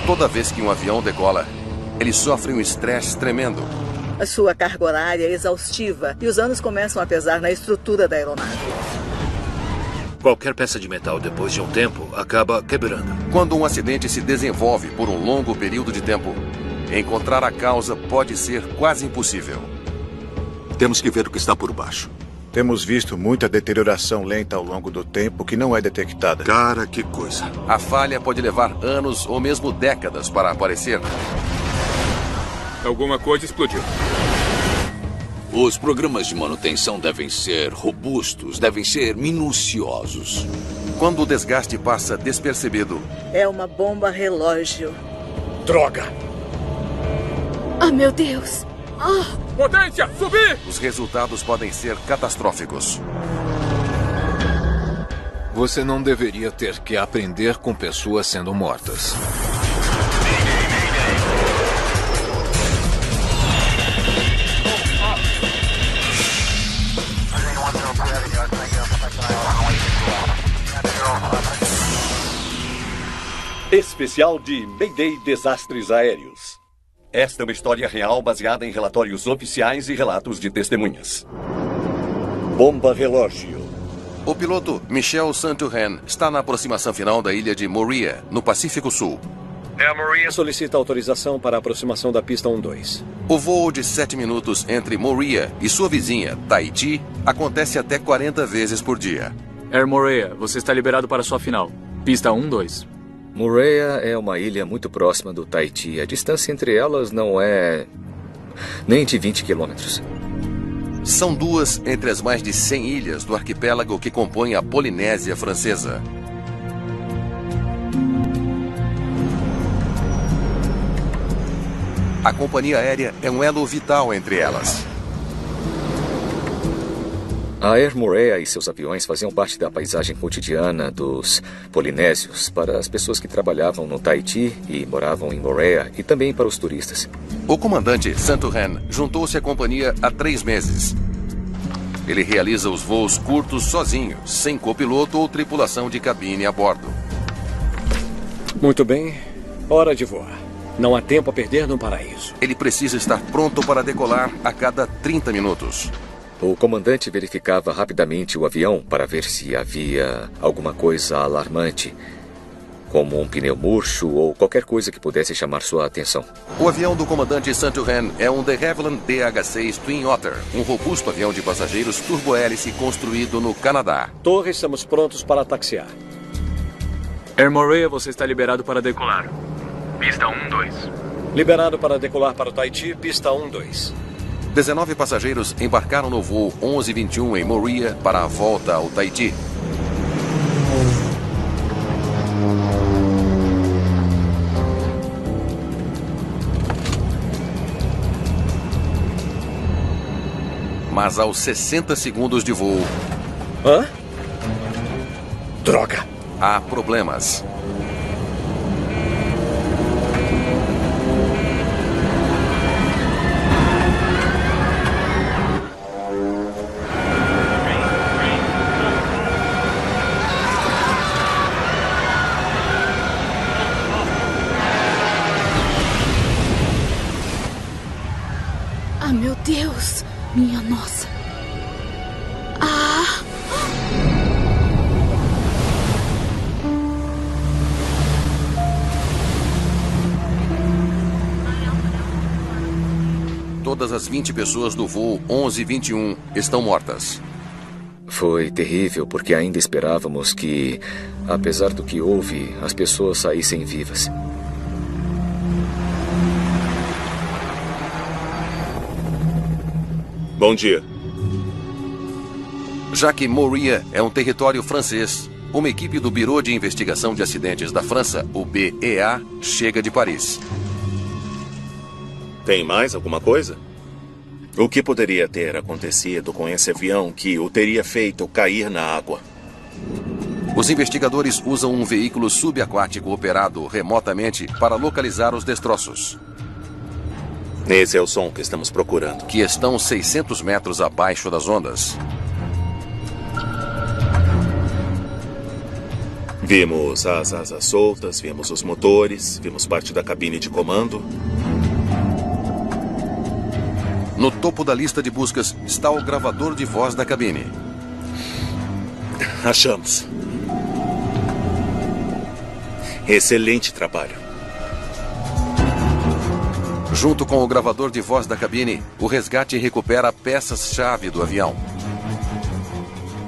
Toda vez que um avião decola, ele sofre um estresse tremendo. A sua carga horária é exaustiva e os anos começam a pesar na estrutura da aeronave. Qualquer peça de metal, depois de um tempo, acaba quebrando. Quando um acidente se desenvolve por um longo período de tempo, encontrar a causa pode ser quase impossível. Temos que ver o que está por baixo. Temos visto muita deterioração lenta ao longo do tempo que não é detectada. Cara, que coisa. A falha pode levar anos ou mesmo décadas para aparecer. Alguma coisa explodiu. Os programas de manutenção devem ser robustos, devem ser minuciosos. Quando o desgaste passa despercebido... É uma bomba relógio. Droga! Ah, meu Deus! Ah! Potência, subir! Os resultados podem ser catastróficos. Você não deveria ter que aprender com pessoas sendo mortas. Especial de Mayday Desastres Aéreos. Esta é uma história real baseada em relatórios oficiais e relatos de testemunhas. Bomba relógio. O piloto Michel Santoren está na aproximação final da ilha de Moorea, no Pacífico Sul. A Moorea solicita autorização para a aproximação da pista 12. O voo de 7 minutos entre Moorea e sua vizinha, Tahiti, acontece até 40 vezes por dia. Air Moorea, você está liberado para sua final. Pista 12. Moorea é uma ilha muito próxima do Tahiti. A distância entre elas não é nem de 20 quilômetros. São duas entre as mais de 100 ilhas do arquipélago que compõem a Polinésia Francesa. A companhia aérea é um elo vital entre elas. A Air Moorea e seus aviões faziam parte da paisagem cotidiana dos polinésios para as pessoas que trabalhavam no Tahiti e moravam em Moorea e também para os turistas. O comandante Santoren juntou-se à companhia há 3 meses. Ele realiza os voos curtos sozinho, sem copiloto ou tripulação de cabine a bordo. Muito bem, hora de voar. Não há tempo a perder no paraíso. Ele precisa estar pronto para decolar a cada 30 minutos. O comandante verificava rapidamente o avião para ver se havia alguma coisa alarmante, como um pneu murcho ou qualquer coisa que pudesse chamar sua atenção. O avião do comandante Santoren é um de Havilland DH-6 Twin Otter, um robusto avião de passageiros turbohélice construído no Canadá. Torre, estamos prontos para taxiar. Air Moorea, você está liberado para decolar. Pista 12. Liberado para decolar para o Tahiti, pista 12. 19 passageiros embarcaram no voo 1121 em Moorea para a volta ao Tahiti. Mas aos 60 segundos de voo... Hã? Droga! Há problemas. Ah, meu Deus! Minha nossa! Ah! Todas as 20 pessoas do voo 1121 estão mortas. Foi terrível porque ainda esperávamos que, apesar do que houve, as pessoas saíssem vivas. Bom dia. Já que Moorea é um território francês, uma equipe do Bureau de Investigação de Acidentes da França, o BEA, chega de Paris. Tem mais alguma coisa? O que poderia ter acontecido com esse avião que o teria feito cair na água? Os investigadores usam um veículo subaquático operado remotamente para localizar os destroços. Esse é o som que estamos procurando. Que estão 600 metros abaixo das ondas. Vimos as asas soltas, vimos os motores, vimos parte da cabine de comando. No topo da lista de buscas está o gravador de voz da cabine. Achamos. Excelente trabalho. Junto com o gravador de voz da cabine, o resgate recupera peças-chave do avião.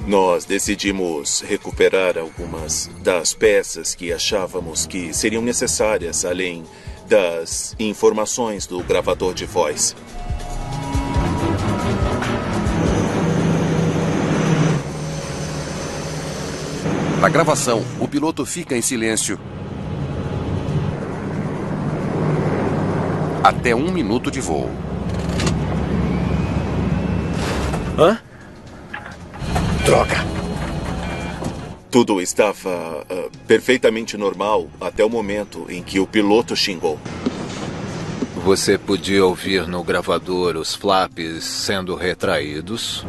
Nós decidimos recuperar algumas das peças que achávamos que seriam necessárias, além das informações do gravador de voz. Na gravação, o piloto fica em silêncio até 1 minuto de voo. Hã? Droga! Tudo estava perfeitamente normal até o momento em que o piloto xingou. Você podia ouvir no gravador os flaps sendo retraídos.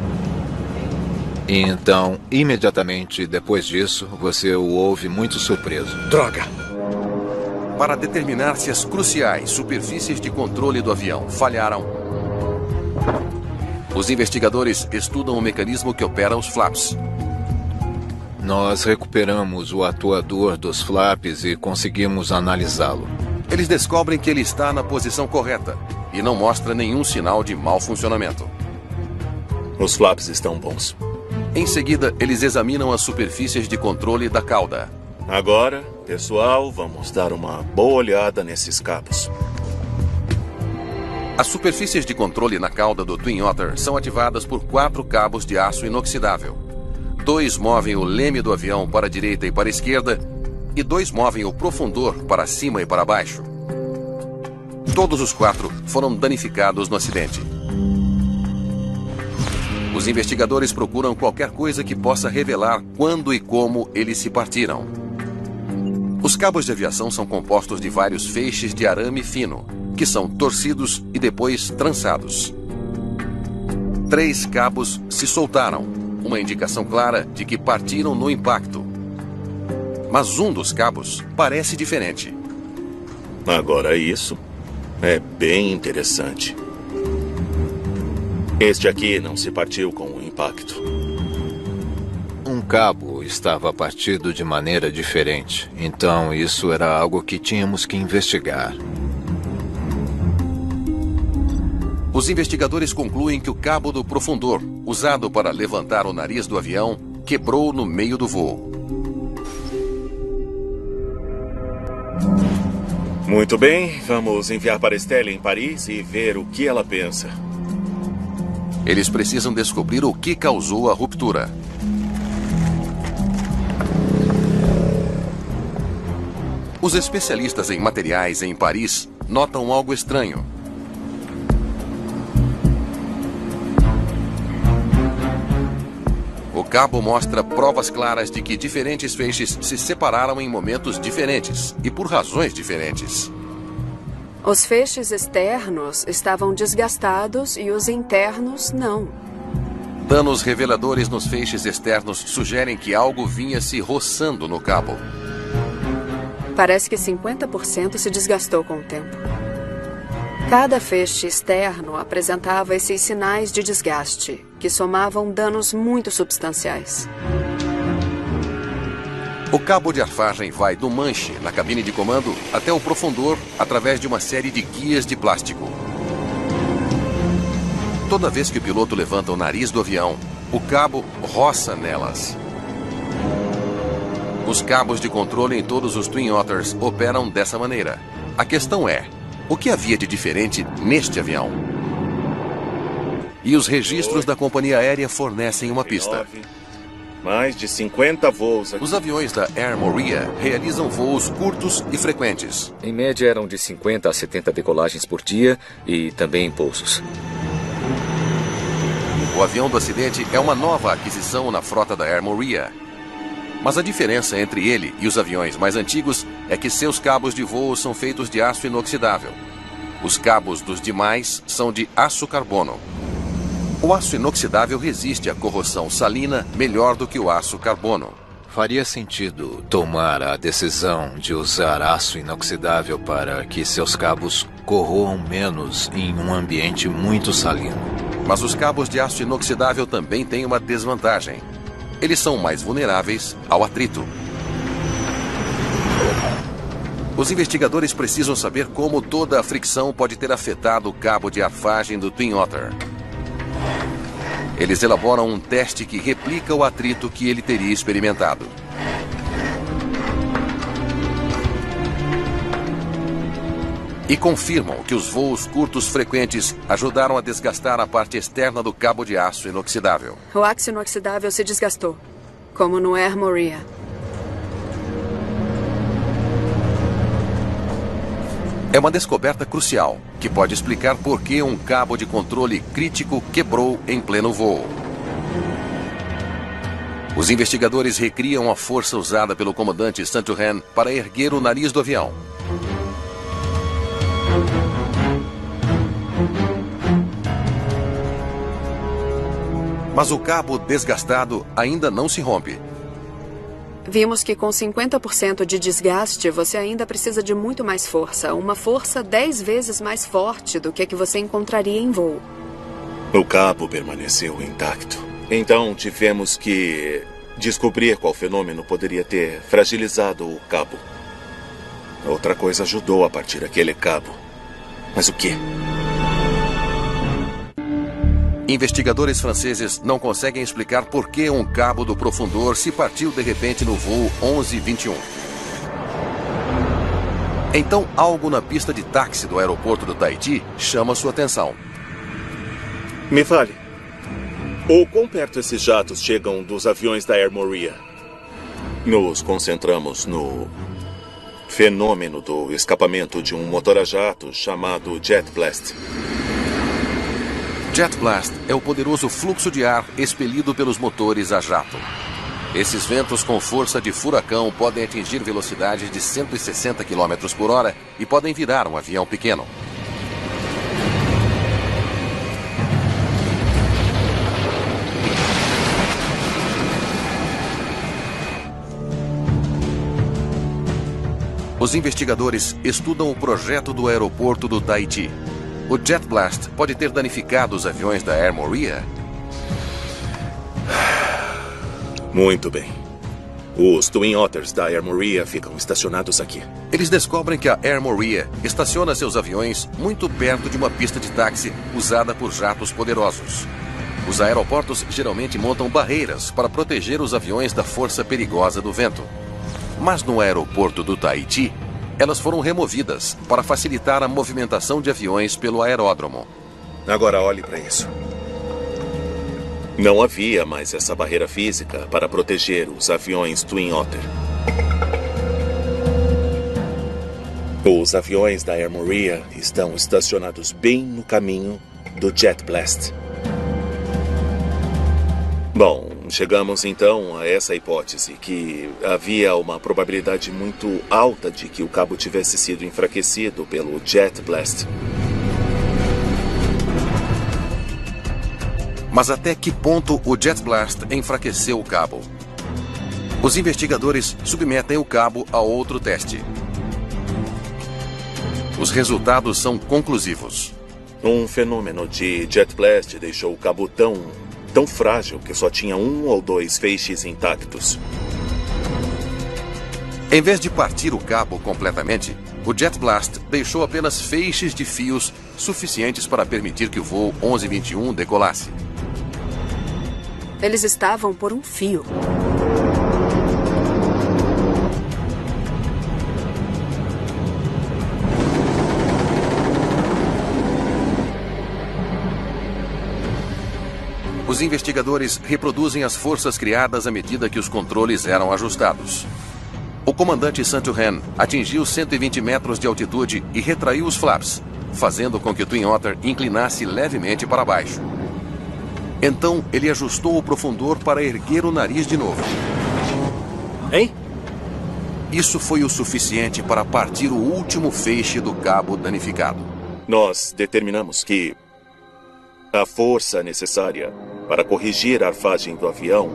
E então, imediatamente depois disso, você o ouve muito surpreso. Droga! Para determinar se as cruciais superfícies de controle do avião falharam, os investigadores estudam o mecanismo que opera os flaps. Nós recuperamos o atuador dos flaps e conseguimos analisá-lo. Eles descobrem que ele está na posição correta e não mostra nenhum sinal de mau funcionamento. Os flaps estão bons. Em seguida, eles examinam as superfícies de controle da cauda. Agora, pessoal, vamos dar uma boa olhada nesses cabos. As superfícies de controle na cauda do Twin Otter são ativadas por 4 cabos de aço inoxidável. 2 movem o leme do avião para a direita e para a esquerda, e 2 movem o profundor para cima e para baixo. Todos os 4 foram danificados no acidente. Os investigadores procuram qualquer coisa que possa revelar quando e como eles se partiram. Os cabos de aviação são compostos de vários feixes de arame fino, que são torcidos e depois trançados. 3 cabos se soltaram, uma indicação clara de que partiram no impacto. Mas um dos cabos parece diferente. Agora isso é bem interessante. Este aqui não se partiu com o impacto. Um cabo estava partido de maneira diferente. Então isso era algo que tínhamos que investigar. Os investigadores concluem que o cabo do profundor, usado para levantar o nariz do avião, quebrou no meio do voo. Muito bem, vamos enviar para Estelle em Paris e ver o que ela pensa. Eles precisam descobrir o que causou a ruptura. Os especialistas em materiais em Paris notam algo estranho. O cabo mostra provas claras de que diferentes feixes se separaram em momentos diferentes e por razões diferentes. Os feixes externos estavam desgastados e os internos não. Danos reveladores nos feixes externos sugerem que algo vinha se roçando no cabo. Parece que 50% se desgastou com o tempo. Cada feixe externo apresentava esses sinais de desgaste, que somavam danos muito substanciais. O cabo de arfagem vai do manche na cabine de comando até o profundor através de uma série de guias de plástico. Toda vez que o piloto levanta o nariz do avião, o cabo roça nelas. Os cabos de controle em todos os Twin Otters operam dessa maneira. A questão é, o que havia de diferente neste avião? E os registros da companhia aérea fornecem uma pista. Mais de 50 voos aqui. Os aviões da Air Morea realizam voos curtos e frequentes. Em média eram de 50 a 70 decolagens por dia e também pousos. O avião do acidente é uma nova aquisição na frota da Air Morea. Mas a diferença entre ele e os aviões mais antigos é que seus cabos de voo são feitos de aço inoxidável. Os cabos dos demais são de aço carbono. O aço inoxidável resiste à corrosão salina melhor do que o aço carbono. faria sentido tomar a decisão de usar aço inoxidável para que seus cabos corroam menos em um ambiente muito salino. Mas os cabos de aço inoxidável também têm uma desvantagem. Eles são mais vulneráveis ao atrito. Os investigadores precisam saber como toda a fricção pode ter afetado o cabo de arfagem do Twin Otter. Eles elaboram um teste que replica o atrito que ele teria experimentado. E confirmam que os voos curtos frequentes ajudaram a desgastar a parte externa do cabo de aço inoxidável. O aço inoxidável se desgastou, como no Air Morea. É uma descoberta crucial, que pode explicar por que um cabo de controle crítico quebrou em pleno voo. Os investigadores recriam a força usada pelo comandante Santuhan para erguer o nariz do avião. Mas o cabo desgastado ainda não se rompe. Vimos que com 50% de desgaste, você ainda precisa de muito mais força. Uma força 10 vezes mais forte do que a que você encontraria em voo. O cabo permaneceu intacto. Então tivemos que descobrir qual fenômeno poderia ter fragilizado o cabo. Outra coisa ajudou a partir aquele cabo. Mas o quê? Investigadores franceses não conseguem explicar por que um cabo do profundor se partiu de repente no voo 1121. Então, algo na pista de táxi do aeroporto do Tahiti chama sua atenção. Me fale, o quão perto esses jatos chegam dos aviões da Air Morea? Nos concentramos no fenômeno do escapamento de um motor a jato chamado Jet Blast. Jet Blast é o poderoso fluxo de ar expelido pelos motores a jato. Esses ventos com força de furacão podem atingir velocidades de 160 km por hora e podem virar um avião pequeno. Os investigadores estudam o projeto do aeroporto do Tahiti. O Jet Blast pode ter danificado os aviões da Air Morea? Muito bem. Os Twin Otters da Air Morea ficam estacionados aqui. Eles descobrem que a Air Morea estaciona seus aviões muito perto de uma pista de táxi usada por jatos poderosos. Os aeroportos geralmente montam barreiras para proteger os aviões da força perigosa do vento. Mas no aeroporto do Tahiti, elas foram removidas para facilitar a movimentação de aviões pelo aeródromo. Agora olhe para isso. Não havia mais essa barreira física para proteger os aviões Twin Otter. Os aviões da Air Morea estão estacionados bem no caminho do Jet Blast. Bom, chegamos então a essa hipótese, que havia uma probabilidade muito alta de que o cabo tivesse sido enfraquecido pelo Jet Blast. Mas até que ponto o Jet Blast enfraqueceu o cabo? Os investigadores submetem o cabo a outro teste. Os resultados são conclusivos. Um fenômeno de Jet Blast deixou o cabo tão frágil que só tinha 1 ou 2 feixes intactos. Em vez de partir o cabo completamente, o Jet Blast deixou apenas feixes de fios suficientes para permitir que o voo 1121 decolasse. Eles estavam por um fio. Os investigadores reproduzem as forças criadas à medida que os controles eram ajustados. O comandante Santuhan atingiu 120 metros de altitude e retraiu os flaps, fazendo com que o Twin Otter inclinasse levemente para baixo. Então, ele ajustou o profundor para erguer o nariz de novo. Hein? Isso foi o suficiente para partir o último feixe do cabo danificado. Nós determinamos que a força necessária para corrigir a arfagem do avião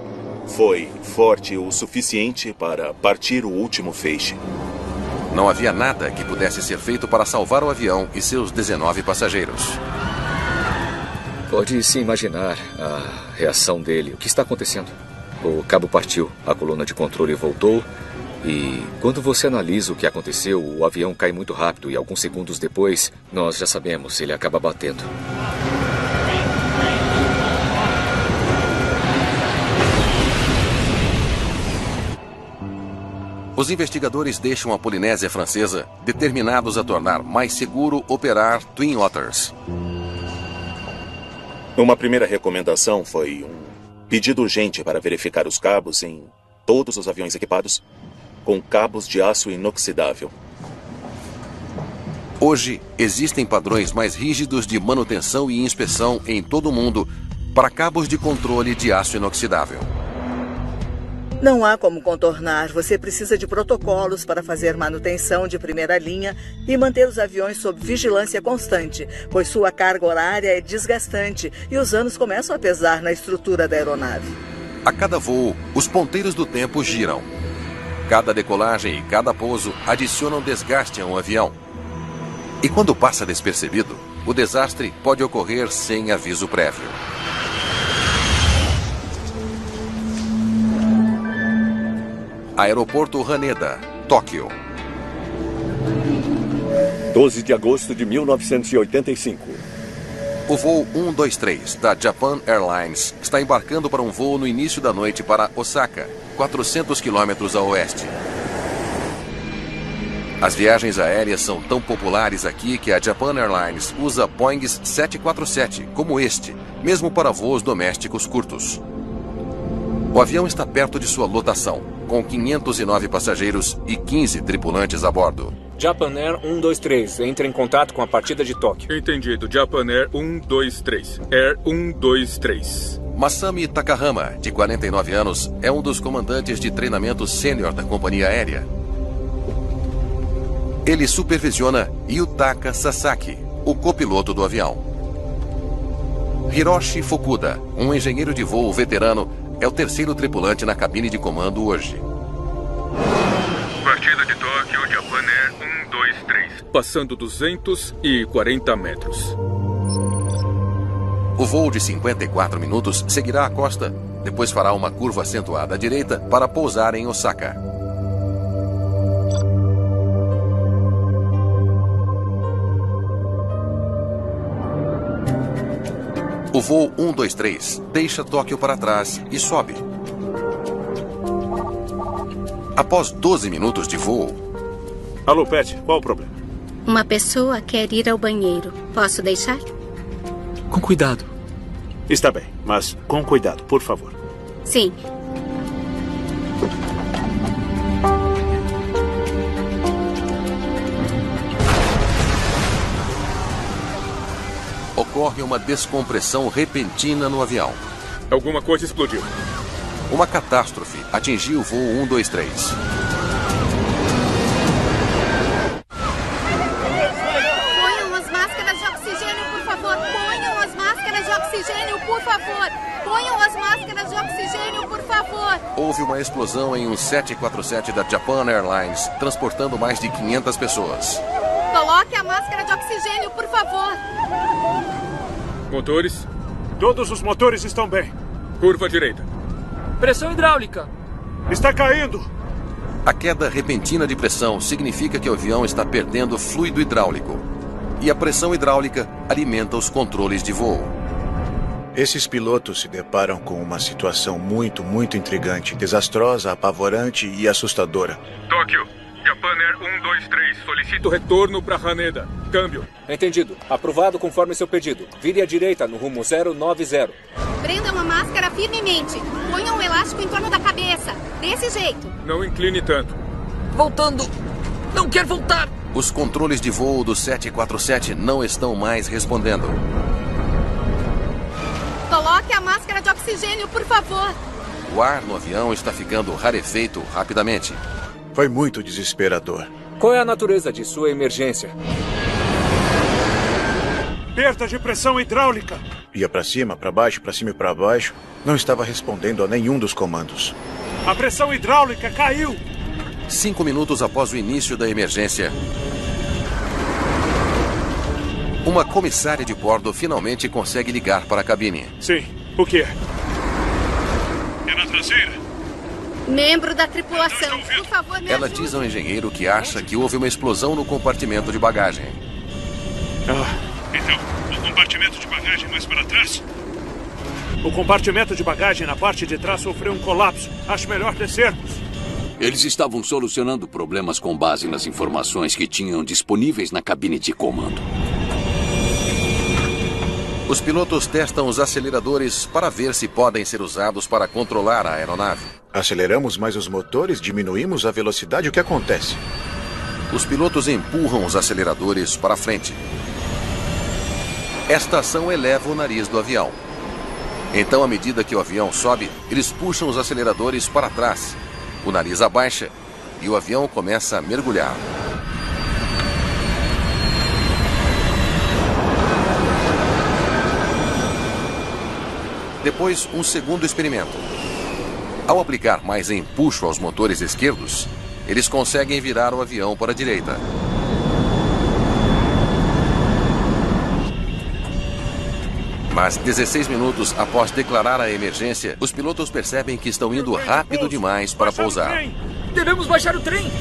foi forte o suficiente para partir o último feixe. Não havia nada que pudesse ser feito para salvar o avião e seus 19 passageiros. Pode-se imaginar a reação dele. O que está acontecendo? O cabo partiu, a coluna de controle voltou e quando você analisa o que aconteceu, o avião cai muito rápido e alguns segundos depois, nós já sabemos, ele acaba batendo. Os investigadores deixam a Polinésia Francesa determinados a tornar mais seguro operar Twin Otters. Uma primeira recomendação foi um pedido urgente para verificar os cabos em todos os aviões equipados com cabos de aço inoxidável. Hoje, existem padrões mais rígidos de manutenção e inspeção em todo o mundo para cabos de controle de aço inoxidável. Não há como contornar. Você precisa de protocolos para fazer manutenção de primeira linha e manter os aviões sob vigilância constante, pois sua carga horária é desgastante e os anos começam a pesar na estrutura da aeronave. A cada voo, os ponteiros do tempo giram. Cada decolagem e cada pouso adicionam desgaste a um avião. E quando passa despercebido, o desastre pode ocorrer sem aviso prévio. Aeroporto Haneda, Tóquio. 12 de agosto de 1985. O voo 123 da Japan Airlines está embarcando para um voo no início da noite para Osaka, 400 quilômetros a oeste. As viagens aéreas são tão populares aqui que a Japan Airlines usa Boeing 747 como este, mesmo para voos domésticos curtos. O avião está perto de sua lotação, com 509 passageiros e 15 tripulantes a bordo. Japan Air 123, entre em contato com a partida de Tóquio. Entendido. Japan Air 123. Air 123. Masami Takahama, de 49 anos, é um dos comandantes de treinamento sênior da companhia aérea. Ele supervisiona Yutaka Sasaki, o copiloto do avião. Hiroshi Fukuda, um engenheiro de voo veterano, é o terceiro tripulante na cabine de comando hoje. Partida de Tóquio, Japan Air 123. Passando 240 metros. O voo de 54 minutos seguirá a costa, depois fará uma curva acentuada à direita para pousar em Osaka. O voo 123 deixa Tóquio para trás e sobe. Após 12 minutos de voo... Alô, Pat, qual o problema? Uma pessoa quer ir ao banheiro. Posso deixar? Com cuidado. Está bem, mas com cuidado, por favor. Sim. Ocorre uma descompressão repentina no avião. Alguma coisa explodiu. Uma catástrofe atingiu o voo 123. Ponham as máscaras de oxigênio, por favor. Ponham as máscaras de oxigênio, por favor. Ponham as máscaras de oxigênio, por favor. Houve uma explosão em um 747 da Japan Airlines, transportando mais de 500 pessoas. Coloque a máscara de oxigênio, por favor. Motores? Todos os motores estão bem. Curva direita. Pressão hidráulica. Está caindo. A queda repentina de pressão significa que o avião está perdendo fluido hidráulico. E a pressão hidráulica alimenta os controles de voo. Esses pilotos se deparam com uma situação muito intrigante, desastrosa, apavorante e assustadora. Tóquio, Japan Air 123. Solicito retorno para Haneda. Câmbio. Entendido. Aprovado conforme seu pedido. Vire à direita no rumo 090. Prendam a máscara firmemente. Ponham um elástico em torno da cabeça. Desse jeito. Não incline tanto. Voltando. Não quer voltar. Os controles de voo do 747 não estão mais respondendo. Coloque a máscara de oxigênio, por favor. O ar no avião está ficando rarefeito rapidamente. Foi muito desesperador. Qual é a natureza de sua emergência? Perda de pressão hidráulica. Ia para cima, para baixo, para cima e para baixo. Não estava respondendo a nenhum dos comandos. A pressão hidráulica caiu! 5 minutos após o início da emergência, uma comissária de bordo finalmente consegue ligar para a cabine. Sim, o que é? É na traseira. Membro da tripulação, por favor, me Ela ajude. diz ao engenheiro que acha que houve uma explosão no compartimento de bagagem. Então, o compartimento de bagagem mais para trás? O compartimento de bagagem na parte de trás sofreu um colapso. Acho melhor descermos. Eles estavam solucionando problemas com base nas informações que tinham disponíveis na cabine de comando. Os pilotos testam os aceleradores para ver se podem ser usados para controlar a aeronave. Aceleramos mais os motores, diminuímos a velocidade. O que acontece? Os pilotos empurram os aceleradores para frente. Esta ação eleva o nariz do avião. Então, à medida que o avião sobe, eles puxam os aceleradores para trás. O nariz abaixa e o avião começa a mergulhar. Depois, um segundo experimento. Ao aplicar mais empuxo aos motores esquerdos, eles conseguem virar o avião para a direita. Mas 16 minutos após declarar a emergência, os pilotos percebem que estão indo rápido demais para pousar. Devemos baixar o trem!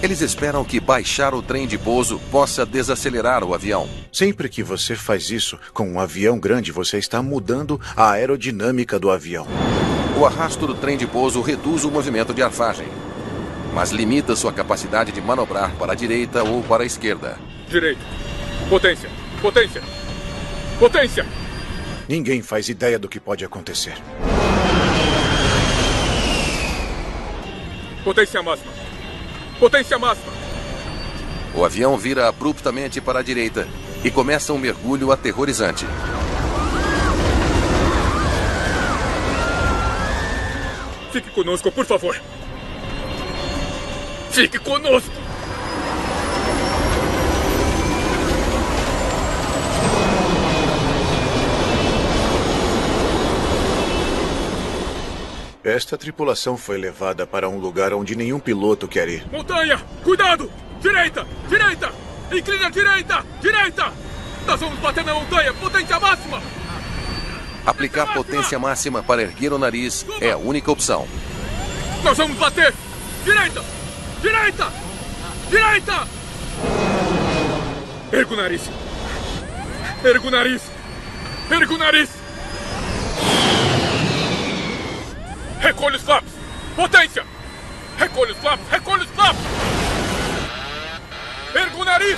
Eles esperam que baixar o trem de pouso possa desacelerar o avião. Sempre que você faz isso com um avião grande, você está mudando a aerodinâmica do avião. O arrasto do trem de pouso reduz o movimento de arfagem, mas limita sua capacidade de manobrar para a direita ou para a esquerda. Direita. Potência. Potência. Potência! Ninguém faz ideia do que pode acontecer. Potência máxima. Potência máxima. O avião vira abruptamente para a direita e começa um mergulho aterrorizante. Fique conosco, por favor. Fique conosco. Esta tripulação foi levada para um lugar onde nenhum piloto quer ir. Montanha! Cuidado! Direita! Direita! Inclina à direita! Direita! Nós vamos bater na montanha! Potência máxima! Aplicar potência máxima para erguer o nariz é a única opção. Nós vamos bater! Direita! Direita! Direita! Erga o nariz! Erga o nariz! Erga o nariz! Recolhe os flaps! Potência! Recolhe os flaps! Recolhe os flaps! Erga o nariz!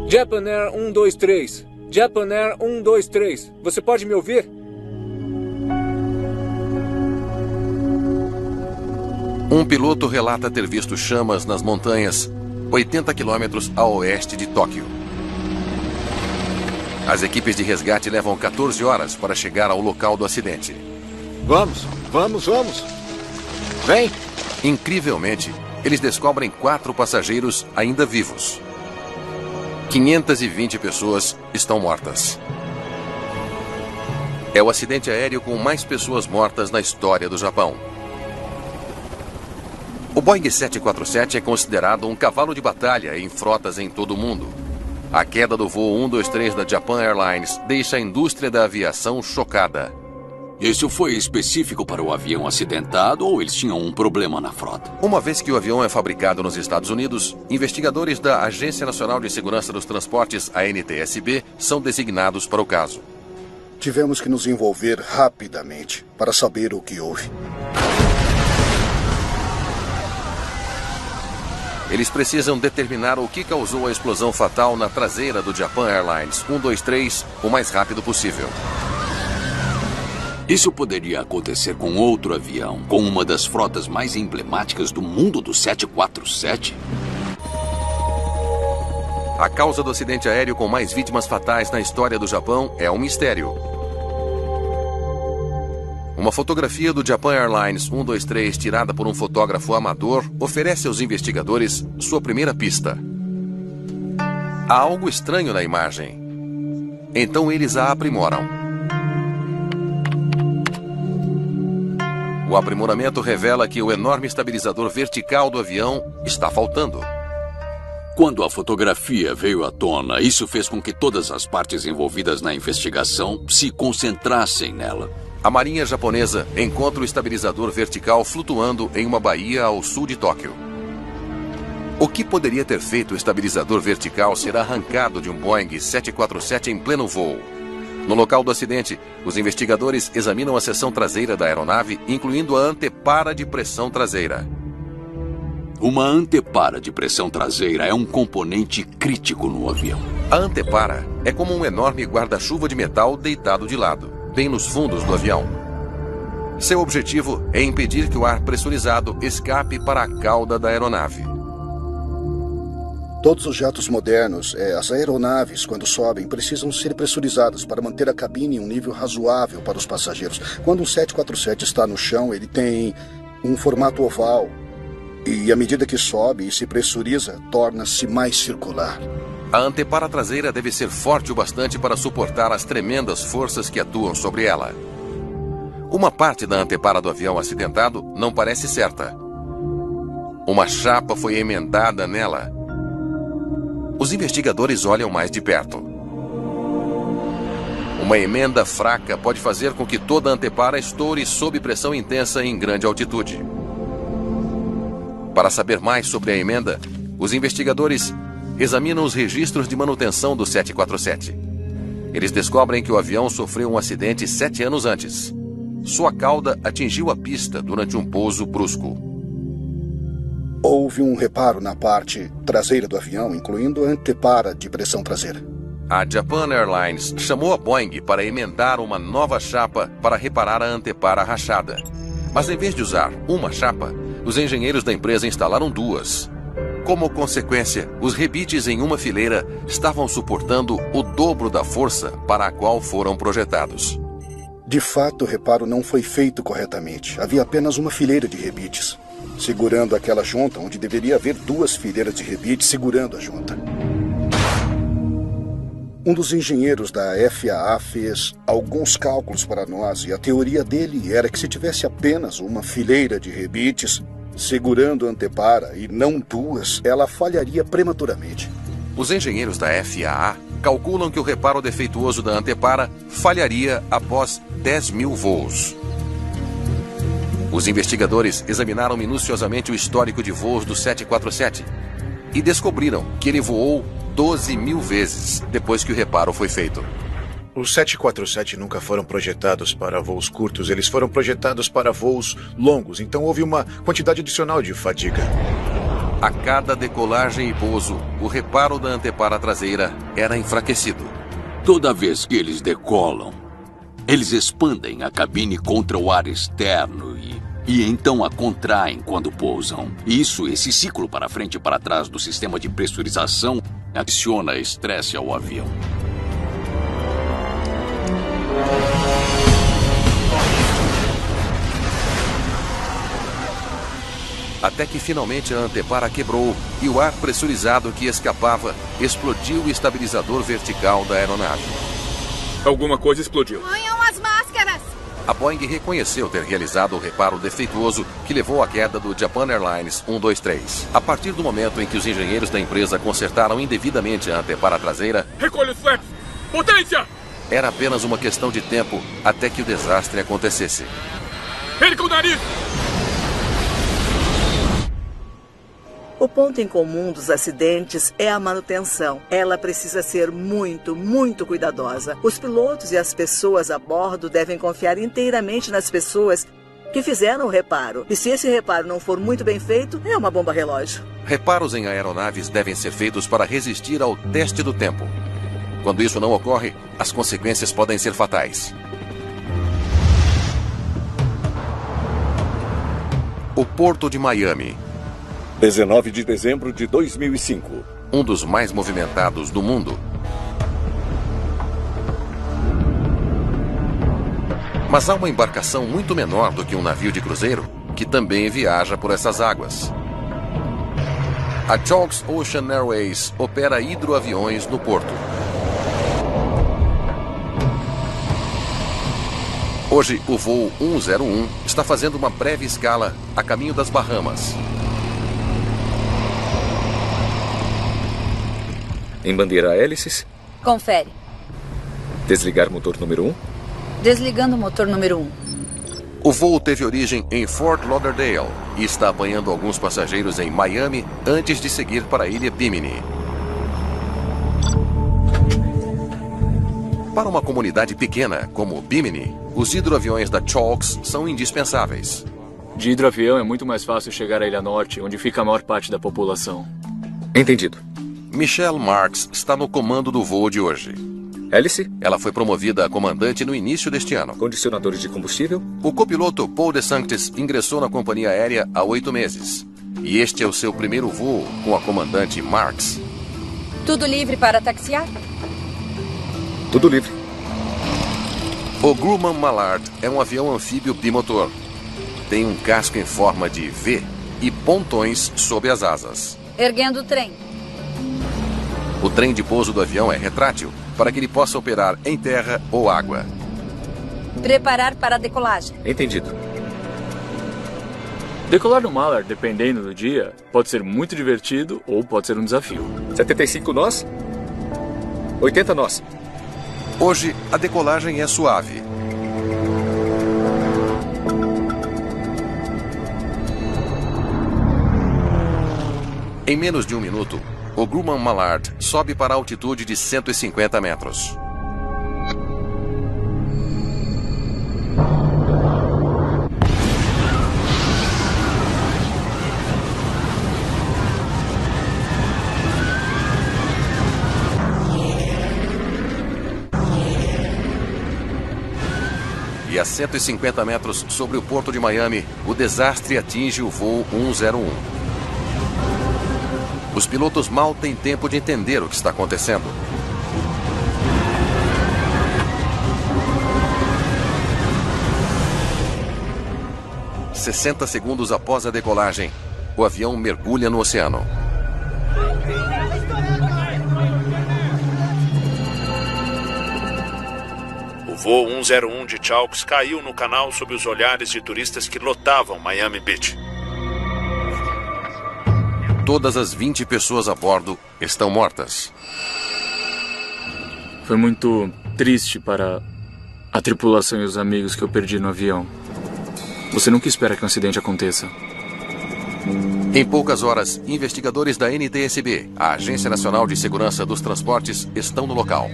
Japan Air 123. Japan Air 123. Você pode me ouvir? Um piloto relata ter visto chamas nas montanhas, 80 quilômetros a oeste de Tóquio. As equipes de resgate levam 14 horas para chegar ao local do acidente. Vamos, vamos, vamos. Vem. Incrivelmente, eles descobrem 4 passageiros ainda vivos. 520 pessoas estão mortas. É o acidente aéreo com mais pessoas mortas na história do Japão. O Boeing 747 é considerado um cavalo de batalha em frotas em todo o mundo. A queda do voo 123 da Japan Airlines deixa a indústria da aviação chocada. Isso foi específico para o avião acidentado ou eles tinham um problema na frota? Uma vez que o avião é fabricado nos Estados Unidos, investigadores da Agência Nacional de Segurança dos Transportes, a NTSB, são designados para o caso. Tivemos que nos envolver rapidamente para saber o que houve. Eles precisam determinar o que causou a explosão fatal na traseira do Japan Airlines 123 o mais rápido possível. Isso poderia acontecer com outro avião, com uma das frotas mais emblemáticas do mundo do 747? A causa do acidente aéreo com mais vítimas fatais na história do Japão é um mistério. Uma fotografia do Japan Airlines 123 tirada por um fotógrafo amador oferece aos investigadores sua primeira pista. Há algo estranho na imagem. Então eles a aprimoram. O aprimoramento revela que o enorme estabilizador vertical do avião está faltando. Quando a fotografia veio à tona, isso fez com que todas as partes envolvidas na investigação se concentrassem nela. A Marinha japonesa encontra o estabilizador vertical flutuando em uma baía ao sul de Tóquio. O que poderia ter feito o estabilizador vertical ser arrancado de um Boeing 747 em pleno voo? No local do acidente, os investigadores examinam a seção traseira da aeronave, incluindo a antepara de pressão traseira. Uma antepara de pressão traseira é um componente crítico no avião. A antepara é como um enorme guarda-chuva de metal deitado de lado, bem nos fundos do avião. Seu objetivo é impedir que o ar pressurizado escape para a cauda da aeronave. Todos os jatos modernos, as aeronaves, quando sobem, precisam ser pressurizadas para manter a cabine em um nível razoável para os passageiros. Quando um 747 está no chão, ele tem um formato oval. E à medida que sobe e se pressuriza, torna-se mais circular. A antepara traseira deve ser forte o bastante para suportar as tremendas forças que atuam sobre ela. Uma parte da antepara do avião acidentado não parece certa. Uma chapa foi emendada nela. Os investigadores olham mais de perto. Uma emenda fraca pode fazer com que toda a antepara estoure sob pressão intensa em grande altitude. Para saber mais sobre a emenda, os investigadores examinam os registros de manutenção do 747. Eles descobrem que o avião sofreu um acidente 7 anos antes. Sua cauda atingiu a pista durante um pouso brusco. Houve um reparo na parte traseira do avião, incluindo a antepara de pressão traseira. A Japan Airlines chamou a Boeing para emendar uma nova chapa para reparar a antepara rachada. Mas em vez de usar uma chapa, os engenheiros da empresa instalaram duas. Como consequência, os rebites em uma fileira estavam suportando o dobro da força para a qual foram projetados. De fato, o reparo não foi feito corretamente. Havia apenas uma fileira de rebites segurando aquela junta, onde deveria haver 2 fileiras de rebites segurando a junta. Um dos engenheiros da FAA fez alguns cálculos para nós e a teoria dele era que se tivesse apenas uma fileira de rebites segurando a antepara e não 2, ela falharia prematuramente. Os engenheiros da FAA calculam que o reparo defeituoso da antepara falharia após 10.000 voos. Os investigadores examinaram minuciosamente o histórico de voos do 747 e descobriram que ele voou 12.000 vezes depois que o reparo foi feito. Os 747 nunca foram projetados para voos curtos, eles foram projetados para voos longos, então houve uma quantidade adicional de fadiga. A cada decolagem e pouso, o reparo da antepara traseira era enfraquecido. Toda vez que eles decolam, eles expandem a cabine contra o ar externo e então a contraem quando pousam. Esse ciclo para frente e para trás do sistema de pressurização adiciona estresse ao avião. Até que finalmente a antepara quebrou e o ar pressurizado que escapava explodiu o estabilizador vertical da aeronave. Alguma coisa explodiu. Ponham as máscaras! A Boeing reconheceu ter realizado o reparo defeituoso que levou à queda do Japan Airlines 123. A partir do momento em que os engenheiros da empresa consertaram indevidamente a antepara traseira... Recolhe os flaps! Potência! Era apenas uma questão de tempo até que o desastre acontecesse. Perca o nariz! O ponto em comum dos acidentes é a manutenção. Ela precisa ser muito, muito cuidadosa. Os pilotos e as pessoas a bordo devem confiar inteiramente nas pessoas que fizeram o reparo. E se esse reparo não for muito bem feito, é uma bomba relógio. Reparos em aeronaves devem ser feitos para resistir ao teste do tempo. Quando isso não ocorre, as consequências podem ser fatais. O Porto de Miami. 19 de dezembro de 2005. Um dos mais movimentados do mundo. Mas há uma embarcação muito menor do que um navio de cruzeiro que também viaja por essas águas. A Chalks Ocean Airways opera hidroaviões no porto. Hoje, o voo 101 está fazendo uma breve escala a caminho das Bahamas. Em bandeira hélices. Confere. Desligar motor número 1. Desligando o motor número 1. O voo teve origem em Fort Lauderdale e está apanhando alguns passageiros em Miami antes de seguir para a ilha Bimini. Para uma comunidade pequena como Bimini, os hidroaviões da Chalks são indispensáveis. De hidroavião é muito mais fácil chegar à Ilha Norte, onde fica a maior parte da população. Entendido. Michelle Marks está no comando do voo de hoje. Hélice? Ela foi promovida a comandante no início deste ano. Condicionadores de combustível? O copiloto Paul DeSanctis ingressou na companhia aérea há 8 meses. E este é o seu primeiro voo com a comandante Marks. Tudo livre para taxiar? Tudo livre. O Grumman Mallard é um avião anfíbio bimotor. Tem um casco em forma de V e pontões sob as asas. Erguendo o trem. O trem de pouso do avião é retrátil, para que ele possa operar em terra ou água. Preparar para a decolagem. Entendido. Decolar no Mallard, dependendo do dia, pode ser muito divertido ou pode ser um desafio. 75 nós? 80 nós. Hoje, a decolagem é suave. Em menos de um minuto, o Grumman Mallard sobe para a altitude de 150 metros. E a 150 metros sobre o porto de Miami, o desastre atinge o voo 101. Os pilotos mal têm tempo de entender o que está acontecendo. "60 segundos após a decolagem, o avião mergulha no oceano. O voo 101 de Chalks caiu no canal sob os olhares de turistas que lotavam Miami Beach. Todas as 20 pessoas a bordo estão mortas. Foi muito triste para a tripulação e os amigos que eu perdi no avião. Você nunca espera que um acidente aconteça. Em poucas horas, investigadores da NTSB, a Agência Nacional de Segurança dos Transportes, estão no local.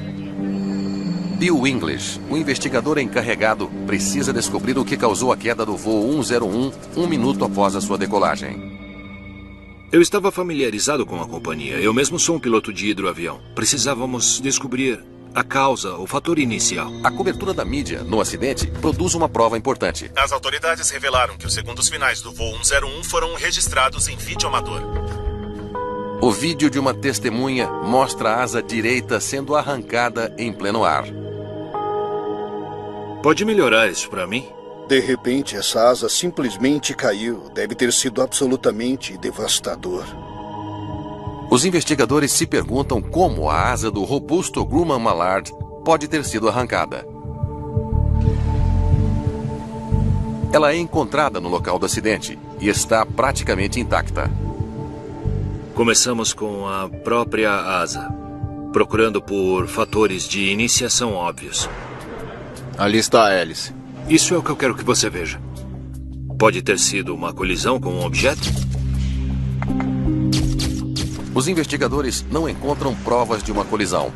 Bill English, o investigador encarregado, precisa descobrir o que causou a queda do voo 101 um minuto após a sua decolagem. Eu estava familiarizado com a companhia. Eu mesmo sou um piloto de hidroavião. Precisávamos descobrir a causa, o fator inicial. A cobertura da mídia no acidente produz uma prova importante. As autoridades revelaram que os segundos finais do voo 101 foram registrados em vídeo amador. O vídeo de uma testemunha mostra a asa direita sendo arrancada em pleno ar. Pode melhorar isso para mim? De repente, essa asa simplesmente caiu. Deve ter sido absolutamente devastador. Os investigadores se perguntam como a asa do robusto Grumman Mallard pode ter sido arrancada. Ela é encontrada no local do acidente e está praticamente intacta. Começamos com a própria asa, procurando por fatores de iniciação óbvios. Ali está a hélice. Isso é o que eu quero que você veja. Pode ter sido uma colisão com um objeto? Os investigadores não encontram provas de uma colisão.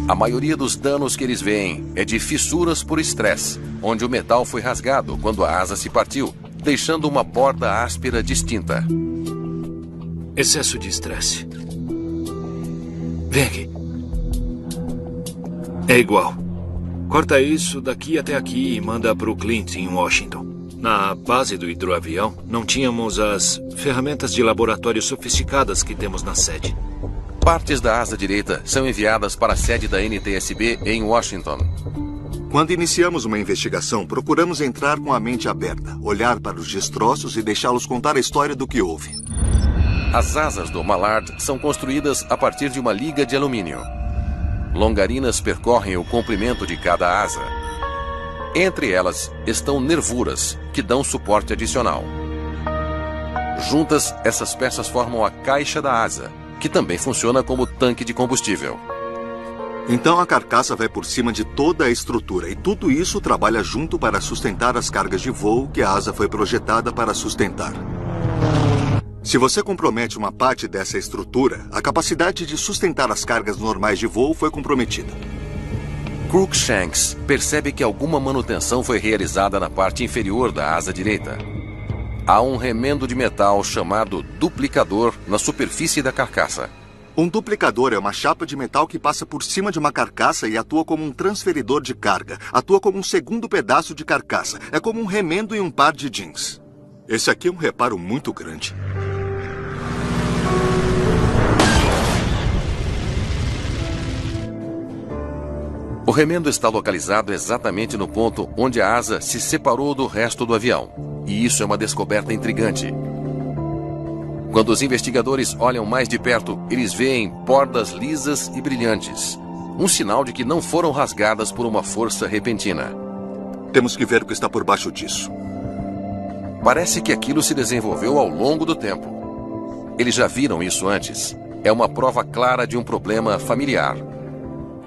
A maioria dos danos que eles veem é de fissuras por estresse, onde o metal foi rasgado quando a asa se partiu, deixando uma borda áspera distinta. Excesso de estresse. Vem aqui. É igual. Corta isso daqui até aqui e manda para o Clint, em Washington. Na base do hidroavião, não tínhamos as ferramentas de laboratório sofisticadas que temos na sede. Partes da asa direita são enviadas para a sede da NTSB em Washington. Quando iniciamos uma investigação, procuramos entrar com a mente aberta, olhar para os destroços e deixá-los contar a história do que houve. As asas do Mallard são construídas a partir de uma liga de alumínio. Longarinas percorrem o comprimento de cada asa. Entre elas estão nervuras, que dão suporte adicional. Juntas, essas peças formam a caixa da asa, que também funciona como tanque de combustível. Então a carcaça vai por cima de toda a estrutura e tudo isso trabalha junto para sustentar as cargas de voo que a asa foi projetada para sustentar. Se você compromete uma parte dessa estrutura, a capacidade de sustentar as cargas normais de voo foi comprometida. Cruikshanks percebe que alguma manutenção foi realizada na parte inferior da asa direita. Há um remendo de metal chamado duplicador na superfície da carcaça. Um duplicador é uma chapa de metal que passa por cima de uma carcaça e atua como um transferidor de carga. Atua como um segundo pedaço de carcaça. É como um remendo em um par de jeans. Esse aqui é um reparo muito grande. O remendo está localizado exatamente no ponto onde a asa se separou do resto do avião. E isso é uma descoberta intrigante. Quando os investigadores olham mais de perto, eles veem bordas lisas e brilhantes. Um sinal de que não foram rasgadas por uma força repentina. Temos que ver o que está por baixo disso. Parece que aquilo se desenvolveu ao longo do tempo. Eles já viram isso antes. É uma prova clara de um problema familiar.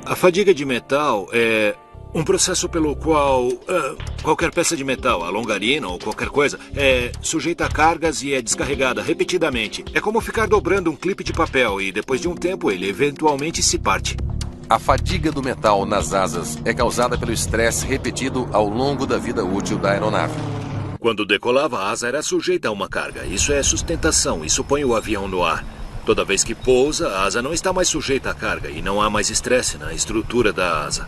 A fadiga de metal é um processo pelo qual qualquer peça de metal, a longarina ou qualquer coisa, é sujeita a cargas e é descarregada repetidamente. É como ficar dobrando um clipe de papel e depois de um tempo ele eventualmente se parte. A fadiga do metal nas asas é causada pelo estresse repetido ao longo da vida útil da aeronave. Quando decolava, a asa era sujeita a uma carga. Isso é sustentação, isso põe o avião no ar. Toda vez que pousa, a asa não está mais sujeita à carga e não há mais estresse na estrutura da asa.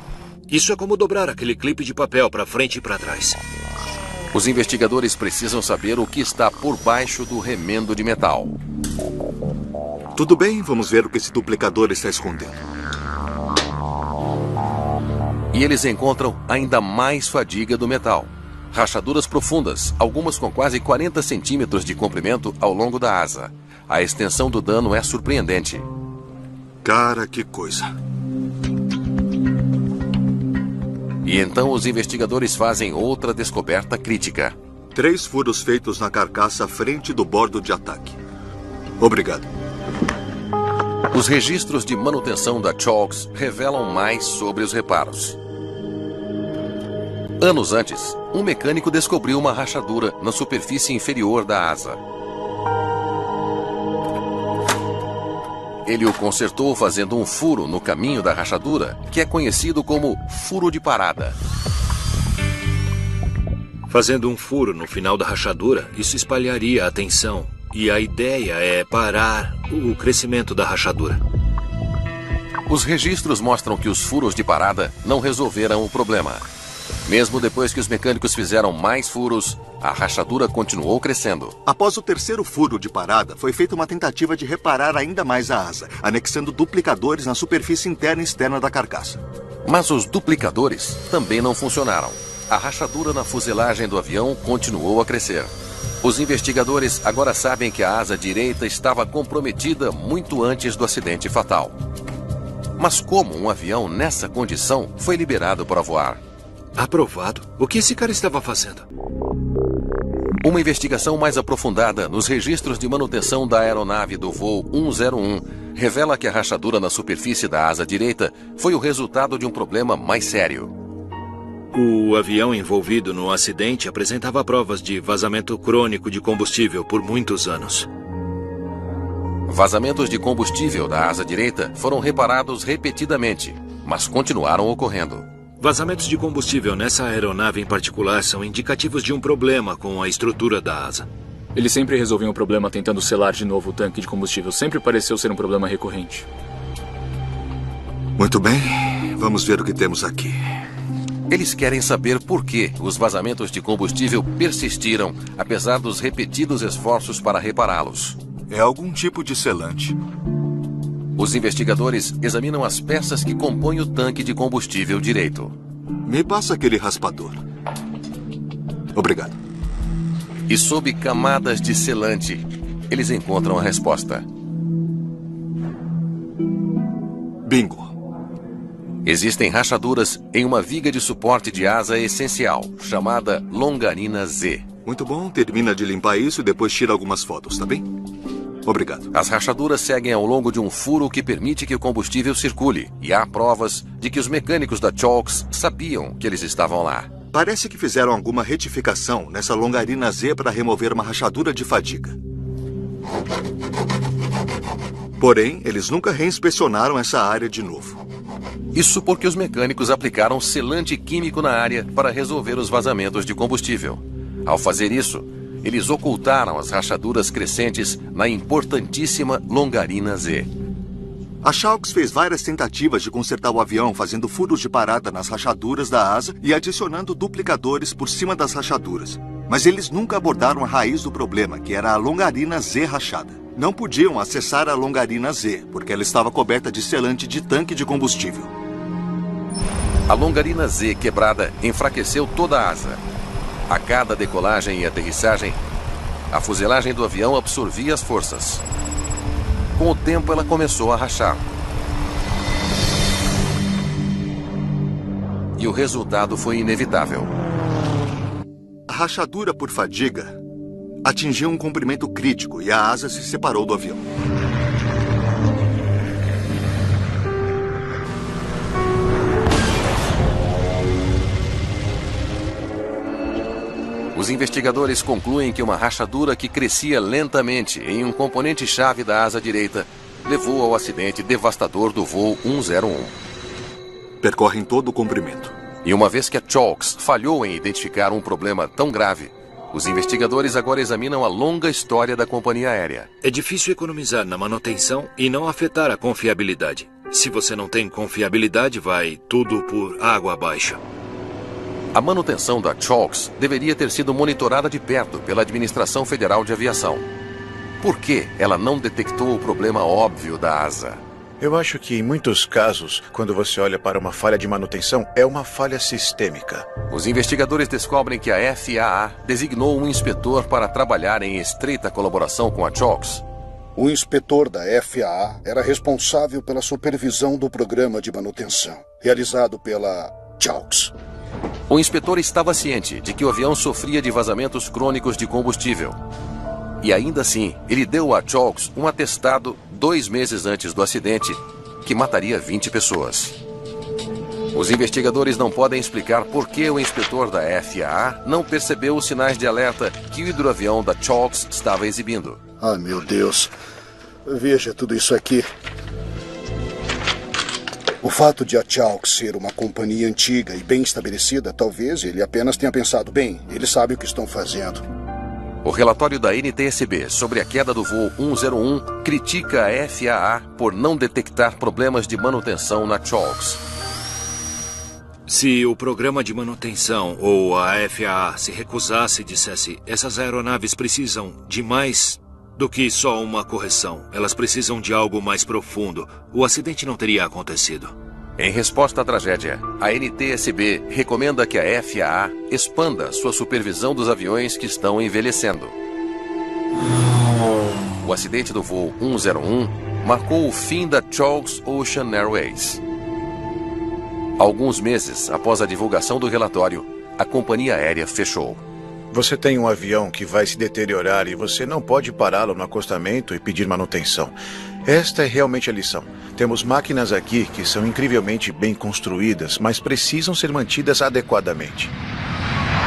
Isso é como dobrar aquele clipe de papel para frente e para trás. Os investigadores precisam saber o que está por baixo do remendo de metal. Tudo bem, vamos ver o que esse duplicador está escondendo. E eles encontram ainda mais fadiga do metal. Rachaduras profundas, algumas com quase 40 centímetros de comprimento ao longo da asa. A extensão do dano é surpreendente. Cara, que coisa. E então os investigadores fazem outra descoberta crítica. 3 furos feitos na carcaça à frente do bordo de ataque. Obrigado. Os registros de manutenção da Chalks revelam mais sobre os reparos. Anos antes, um mecânico descobriu uma rachadura na superfície inferior da asa. Ele o consertou fazendo um furo no caminho da rachadura, que é conhecido como furo de parada. Fazendo um furo no final da rachadura, isso espalharia a tensão. E a ideia é parar o crescimento da rachadura. Os registros mostram que os furos de parada não resolveram o problema. Mesmo depois que os mecânicos fizeram mais furos, a rachadura continuou crescendo. Após o 3º furo de parada, foi feita uma tentativa de reparar ainda mais a asa, anexando duplicadores na superfície interna e externa da carcaça. Mas os duplicadores também não funcionaram. A rachadura na fuselagem do avião continuou a crescer. Os investigadores agora sabem que a asa direita estava comprometida muito antes do acidente fatal. Mas como um avião nessa condição foi liberado para voar? Aprovado? O que esse cara estava fazendo? Uma investigação mais aprofundada nos registros de manutenção da aeronave do voo 101 revela que a rachadura na superfície da asa direita foi o resultado de um problema mais sério. O avião envolvido no acidente apresentava provas de vazamento crônico de combustível por muitos anos. Vazamentos de combustível da asa direita foram reparados repetidamente, mas continuaram ocorrendo. Vazamentos de combustível nessa aeronave em particular são indicativos de um problema com a estrutura da asa. Eles sempre resolviam o problema tentando selar de novo o tanque de combustível. Sempre pareceu ser um problema recorrente. Muito bem, vamos ver o que temos aqui. Eles querem saber por que os vazamentos de combustível persistiram, apesar dos repetidos esforços para repará-los. É algum tipo de selante. Os investigadores examinam as peças que compõem o tanque de combustível direito. Me passa aquele raspador. Obrigado. E sob camadas de selante, eles encontram a resposta. Bingo. Existem rachaduras em uma viga de suporte de asa essencial, chamada longarina Z. Muito bom, termina de limpar isso e depois tira algumas fotos, tá bem? Obrigado. As rachaduras seguem ao longo de um furo que permite que o combustível circule, e há provas de que os mecânicos da Chalks sabiam que eles estavam lá. Parece que fizeram alguma retificação nessa longarina Z para remover uma rachadura de fadiga. Porém, eles nunca reinspecionaram essa área de novo. Isso porque os mecânicos aplicaram selante químico na área para resolver os vazamentos de combustível. Ao fazer isso, eles ocultaram as rachaduras crescentes na importantíssima longarina Z. A Chalks fez várias tentativas de consertar o avião, fazendo furos de parada nas rachaduras da asa e adicionando duplicadores por cima das rachaduras. Mas eles nunca abordaram a raiz do problema, que era a longarina Z rachada. Não podiam acessar a longarina Z, porque ela estava coberta de selante de tanque de combustível. A longarina Z quebrada enfraqueceu toda a asa. A cada decolagem e aterrissagem, a fuselagem do avião absorvia as forças. Com o tempo, ela começou a rachar. E o resultado foi inevitável. A rachadura por fadiga atingiu um comprimento crítico e a asa se separou do avião. Os investigadores concluem que uma rachadura que crescia lentamente em um componente-chave da asa direita levou ao acidente devastador do voo 101. Percorrem todo o comprimento. E uma vez que a Chalks falhou em identificar um problema tão grave, os investigadores agora examinam a longa história da companhia aérea. É difícil economizar na manutenção e não afetar a confiabilidade. Se você não tem confiabilidade, vai tudo por água abaixo. A manutenção da Chalks deveria ter sido monitorada de perto pela Administração Federal de Aviação. Por que ela não detectou o problema óbvio da asa? Eu acho que, em muitos casos, quando você olha para uma falha de manutenção, é uma falha sistêmica. Os investigadores descobrem que a FAA designou um inspetor para trabalhar em estreita colaboração com a Chalks. O inspetor da FAA era responsável pela supervisão do programa de manutenção, realizado pela Chalks. O inspetor estava ciente de que o avião sofria de vazamentos crônicos de combustível. E ainda assim, ele deu a Chalks um atestado 2 meses antes do acidente que mataria 20 pessoas. Os investigadores não podem explicar por que o inspetor da FAA não percebeu os sinais de alerta que o hidroavião da Chalks estava exibindo. Ah, meu Deus. Veja tudo isso aqui. O fato de a Chalks ser uma companhia antiga e bem estabelecida, talvez ele apenas tenha pensado, bem, eles sabem o que estão fazendo. O relatório da NTSB sobre a queda do voo 101 critica a FAA por não detectar problemas de manutenção na Chalks. Se o programa de manutenção ou a FAA se recusasse e dissesse essas aeronaves precisam de mais do que só uma correção, elas precisam de algo mais profundo, o acidente não teria acontecido. Em resposta à tragédia, a NTSB recomenda que a FAA expanda sua supervisão dos aviões que estão envelhecendo. O acidente do voo 101 marcou o fim da Chalks Ocean Airways. Alguns meses após a divulgação do relatório, a companhia aérea fechou. Você tem um avião que vai se deteriorar e você não pode pará-lo no acostamento e pedir manutenção. Esta é realmente a lição. Temos máquinas aqui que são incrivelmente bem construídas, mas precisam ser mantidas adequadamente.